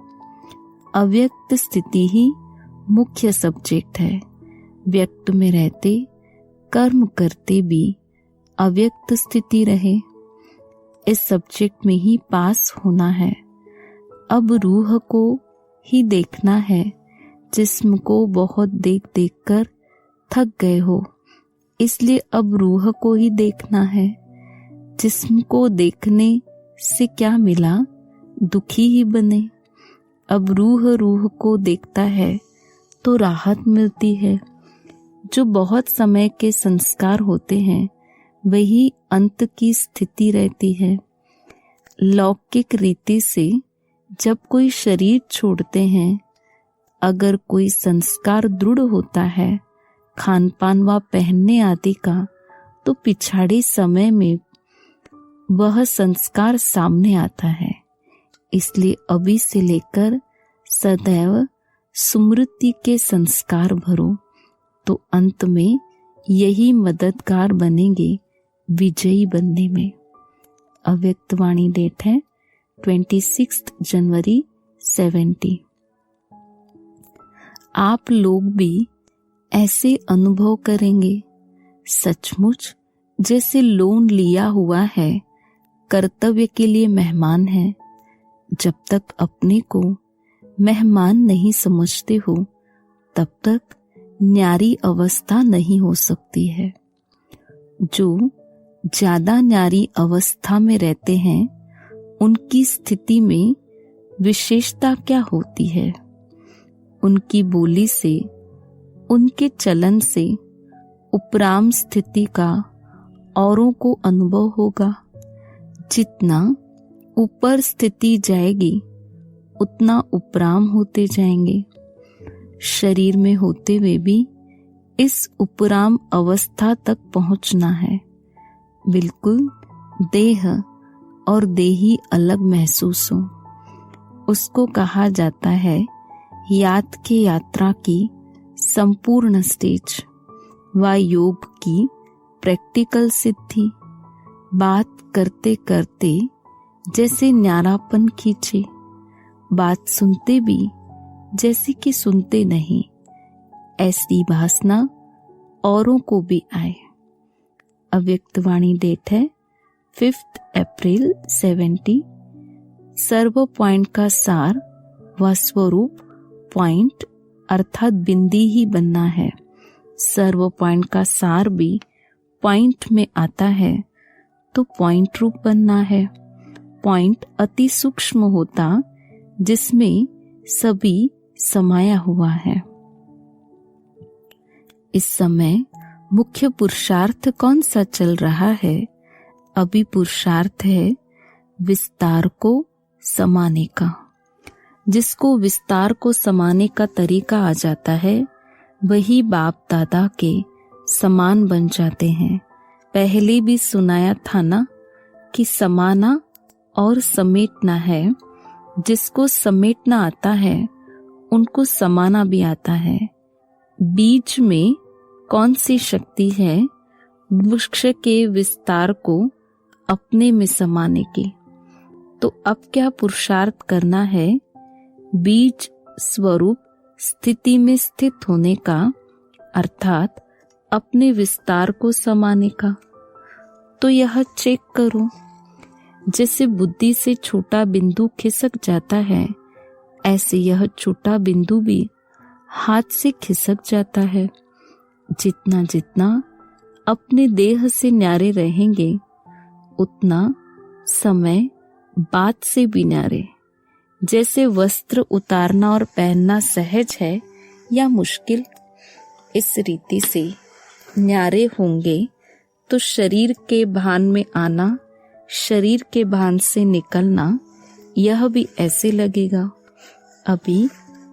अव्यक्त स्थिति ही मुख्य सब्जेक्ट है। व्यक्त में रहते कर्म करते भी अव्यक्त स्थिति रहे, इस सब्जेक्ट में ही पास होना है। अब रूह को ही देखना है, जिस्म को बहुत देख देख कर थक गए हो, इसलिए अब रूह को ही देखना है। जिस्म को देखने से क्या मिला? दुखी ही बने। अब रूह को देखता है तो राहत मिलती है। जो बहुत समय के संस्कार होते हैं वही अंत की स्थिति रहती है। लौकिक रीति से जब कोई शरीर छोड़ते हैं, अगर कोई संस्कार दृढ़ होता है खान पान व पहनने आदि का, तो पिछाड़ी समय में वह संस्कार सामने आता है। इसलिए अभी से लेकर सदैव स्मृति के संस्कार भरो, तो अंत में यही मददगार बनेंगे विजयी बनने में। अव्यक्त वाणी डेट है 26 जनवरी 70। आप लोग भी ऐसे अनुभव करेंगे, सचमुच जैसे लोन लिया हुआ है, कर्तव्य के लिए मेहमान है। जब तक अपने को मेहमान नहीं समझते हो तब तक न्यारी अवस्था नहीं हो सकती है। जो ज्यादा न्यारी अवस्था में रहते हैं उनकी स्थिति में विशेषता क्या होती है? उनकी बोली से, उनके चलन से उपराम स्थिति का औरों को अनुभव होगा। जितना ऊपर स्थिति जाएगी उतना उपराम होते जाएंगे। शरीर में होते हुए भी इस उपराम अवस्था तक पहुंचना है। बिल्कुल देह और देही अलग महसूस हो, उसको कहा जाता है याद के यात्रा की संपूर्ण स्टेज व योग की प्रैक्टिकल सिद्धि। बात करते करते जैसे न्यारापन खींचे, बात सुनते भी जैसे कि सुनते नहीं, ऐसी भासना औरों को भी आए। अव्यक्त वाणी डेट है 5 अप्रैल 70। सर्व पॉइंट का सार व स्वरूप पॉइंट अर्थात बिंदी ही बनना है। सर्व पॉइंट का सार भी पॉइंट में आता है तो पॉइंट रूप बनना है। पॉइंट अति सूक्ष्म होता जिसमें सभी समाया हुआ है। इस समय मुख्य पुरुषार्थ कौन सा चल रहा है? अभी पुरुषार्थ है विस्तार को समाने का। जिसको विस्तार को समाने का तरीका आ जाता है वही बाप दादा के समान बन जाते हैं। पहले भी सुनाया था ना कि समाना और समेटना है। जिसको समेटना आता है उनको समाना भी आता है। बीज में कौन सी शक्ति है वृक्ष के विस्तार को अपने में समाने की? तो अब क्या पुरुषार्थ करना है? बीज स्वरूप स्थिति में स्थित होने का, अर्थात अपने विस्तार को समाने का। तो यह चेक करो, जैसे बुद्धि से छोटा बिंदु खिसक जाता है, ऐसे यह छोटा बिंदु भी हाथ से खिसक जाता है। जितना जितना अपने देह से न्यारे रहेंगे उतना समय बात से भी न्यारे। जैसे वस्त्र उतारना और पहनना सहज है या मुश्किल, इस रीति से न्यारे होंगे तो शरीर के भान में आना, शरीर के भान से निकलना, यह भी ऐसे लगेगा। अभी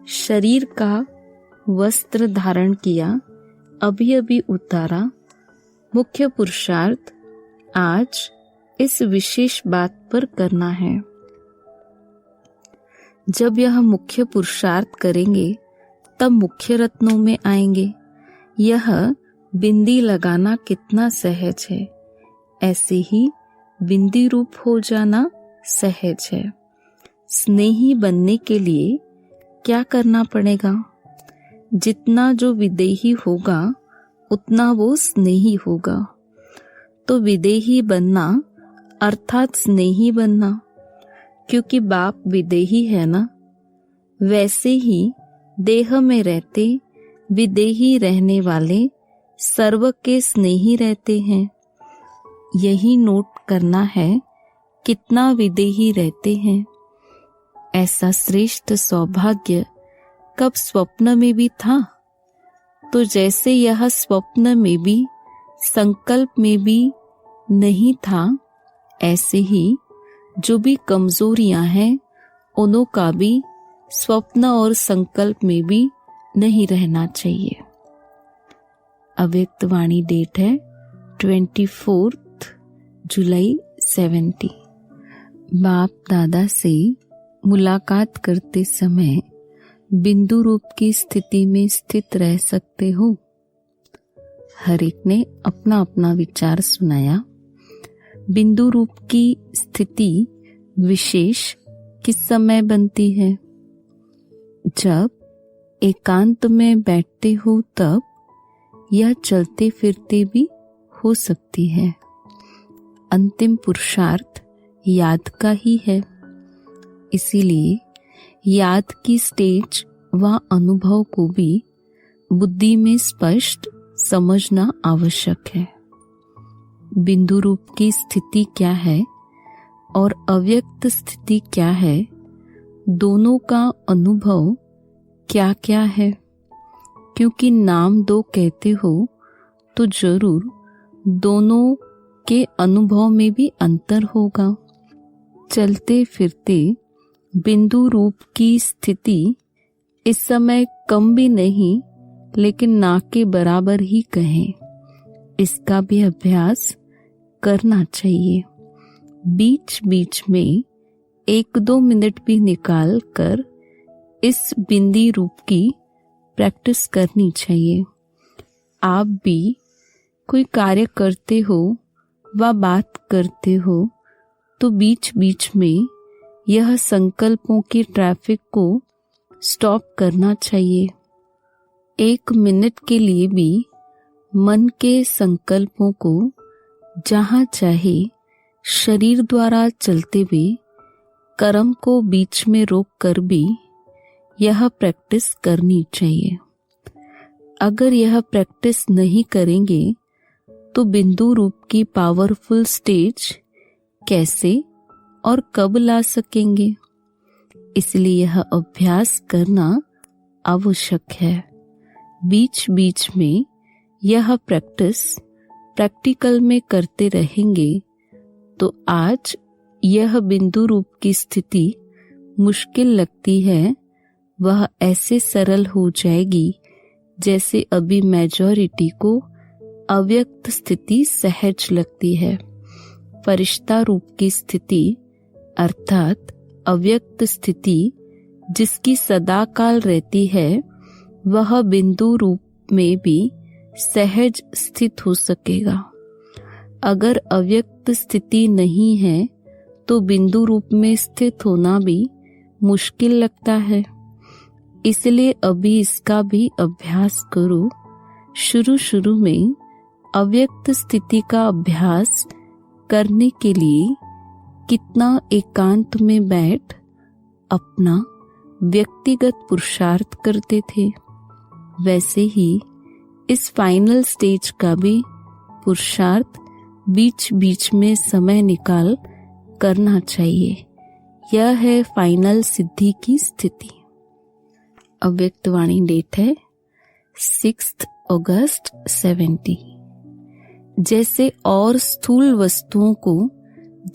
शरीर का वस्त्र धारण किया, अभी अभी उतारा। मुख्य पुरुषार्थ आज इस विशेष बात पर करना है। जब यह मुख्य पुरुषार्थ करेंगे तब मुख्य रत्नों में आएंगे। यह बिंदी लगाना कितना सहज है, ऐसे ही बिंदी रूप हो जाना सहज है। स्नेही बनने के लिए क्या करना पड़ेगा? जितना जो विदेही होगा उतना वो स्नेही होगा। तो विदेही बनना अर्थात स्नेही बनना, क्योंकि बाप विदेही है ना। वैसे ही देह में रहते विदेही रहने वाले सर्व के स्नेही रहते हैं। यही नोट करना है कितना विदेही रहते हैं। ऐसा श्रेष्ठ सौभाग्य कब स्वप्न में भी था? तो जैसे यह स्वप्न में भी संकल्प में भी नहीं था, ऐसे ही जो भी कमजोरियां हैं उन्हों का भी स्वप्न और संकल्प में भी नहीं रहना चाहिए। अव्यक्त वाणी डेट है 24 जुलाई 70। बाप दादा से मुलाकात करते समय बिंदु रूप की स्थिति में स्थित रह सकते हो। हर एक ने अपना अपना विचार सुनाया। बिंदु रूप की स्थिति विशेष किस समय बनती है? जब एकांत में बैठते हो तब, यह चलते फिरते भी हो सकती है। अंतिम पुरुषार्थ याद का ही है, इसीलिए याद की स्टेज व अनुभव को भी बुद्धि में स्पष्ट समझना आवश्यक है। बिंदु रूप की स्थिति क्या है और अव्यक्त स्थिति क्या है, दोनों का अनुभव क्या क्या है? क्योंकि नाम दो कहते हो तो जरूर दोनों के अनुभव में भी अंतर होगा। चलते फिरते बिंदु रूप की स्थिति इस समय कम भी नहीं, लेकिन ना के बराबर ही कहें। इसका भी अभ्यास करना चाहिए। बीच बीच में 1-2 मिनट भी निकाल कर इस बिंदी रूप की प्रैक्टिस करनी चाहिए। आप भी कोई कार्य करते हो व बात करते हो तो बीच बीच में यह संकल्पों की ट्रैफिक को स्टॉप करना चाहिए। 1 मिनट के लिए भी मन के संकल्पों को जहाँ चाहे शरीर द्वारा चलते हुए कर्म को बीच में रोक कर भी यह प्रैक्टिस करनी चाहिए। अगर यह प्रैक्टिस नहीं करेंगे तो बिंदु रूप की पावरफुल स्टेज कैसे और कब ला सकेंगे? इसलिए यह अभ्यास करना आवश्यक है। बीच बीच में यह प्रैक्टिस प्रैक्टिकल में करते रहेंगे तो आज यह बिंदु रूप की स्थिति मुश्किल लगती है, वह ऐसे सरल हो जाएगी जैसे अभी मेजॉरिटी को अव्यक्त स्थिति सहज लगती है। फरिश्ता रूप की स्थिति अर्थात अव्यक्त स्थिति जिसकी सदाकाल रहती है, वह बिंदु रूप में भी सहज स्थित हो सकेगा। अगर अव्यक्त स्थिति नहीं है तो बिंदु रूप में स्थित होना भी मुश्किल लगता है। इसलिए अभी इसका भी अभ्यास करो। शुरू में अव्यक्त स्थिति का अभ्यास करने के लिए कितना एकांत में बैठ अपना व्यक्तिगत पुरुषार्थ करते थे, वैसे ही इस फाइनल स्टेज का भी पुरुषार्थ बीच बीच में समय निकाल करना चाहिए। यह है फाइनल सिद्धि की स्थिति। अव्यक्त वाणी डेट है 6 अगस्त 70। जैसे और स्थूल वस्तुओं को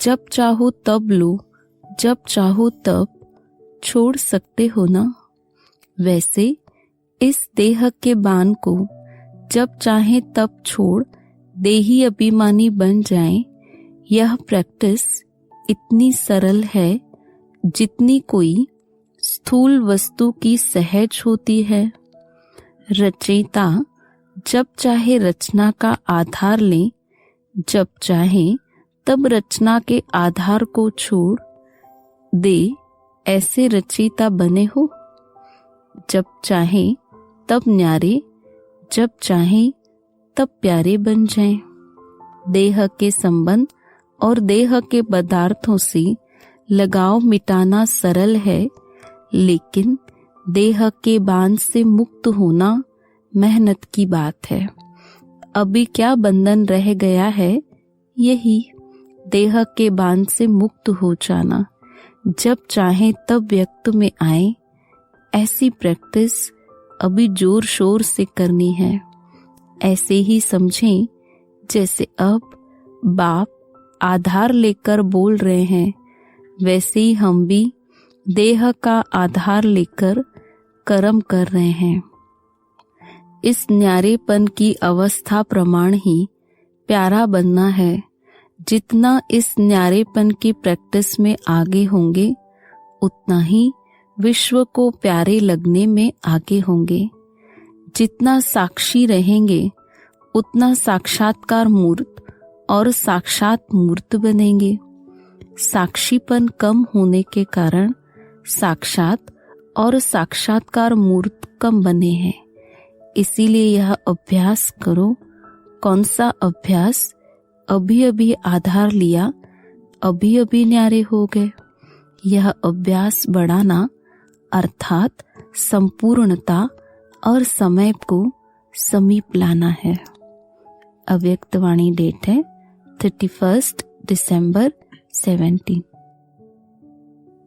जब चाहो तब लो, जब चाहो तब छोड़ सकते हो ना, वैसे इस देह के बाण को जब चाहे तब छोड़ देही अभिमानी बन जाए। यह प्रैक्टिस इतनी सरल है जितनी कोई स्थूल वस्तु की सहज होती है। रचयिता जब चाहे रचना का आधार ले, जब चाहे तब रचना के आधार को छोड़ दे, ऐसे रचयिता बने हो। जब चाहे तब न्यारे, जब चाहे तब प्यारे बन जाएं। देह के संबंध और देह के पदार्थों से लगाव मिटाना सरल है, लेकिन देह के बांध से मुक्त होना मेहनत की बात है। अभी क्या बंधन रह गया है? यही देह के बांध से मुक्त हो जाना, जब चाहे तब व्यक्त में आए। ऐसी प्रैक्टिस अभी जोर शोर से करनी है। ऐसे ही समझें जैसे अब बाप आधार लेकर बोल रहे हैं, वैसे ही हम भी देह का आधार लेकर कर्म कर रहे हैं। इस न्यारेपन की अवस्था प्रमाण ही प्यारा बनना है। जितना इस न्यारेपन की प्रैक्टिस में आगे होंगे, उतना ही विश्व को प्यारे लगने में आगे होंगे। जितना साक्षी रहेंगे, उतना साक्षात्कार मूर्त और साक्षात मूर्त बनेंगे। साक्षीपन कम होने के कारण साक्षात और साक्षात्कार मूर्त कम बने हैं। इसीलिए यह अभ्यास करो। कौन सा अभ्यास? अभी अभी आधार लिया, अभी अभी न्यारे हो गए। यह अभ्यास बढ़ाना अर्थात संपूर्णता और समय को समीप लाना है। अव्यक्त वाणी डेट है 31 दिसंबर 17।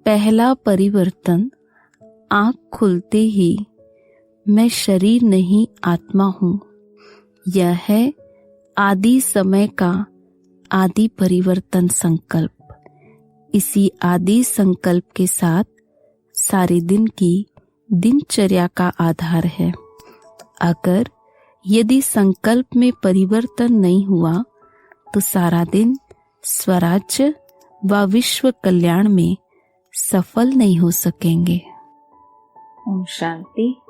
पहला परिवर्तन आँख खुलते ही मैं शरीर नहीं आत्मा हूँ। यह है आदि समय का आदि परिवर्तन संकल्प। इसी आदि संकल्प के साथ सारे दिन की दिनचर्या का आधार है। अगर यदि संकल्प में परिवर्तन नहीं हुआ तो सारा दिन स्वराज्य व विश्व कल्याण में सफल नहीं हो सकेंगे। ओम शांति।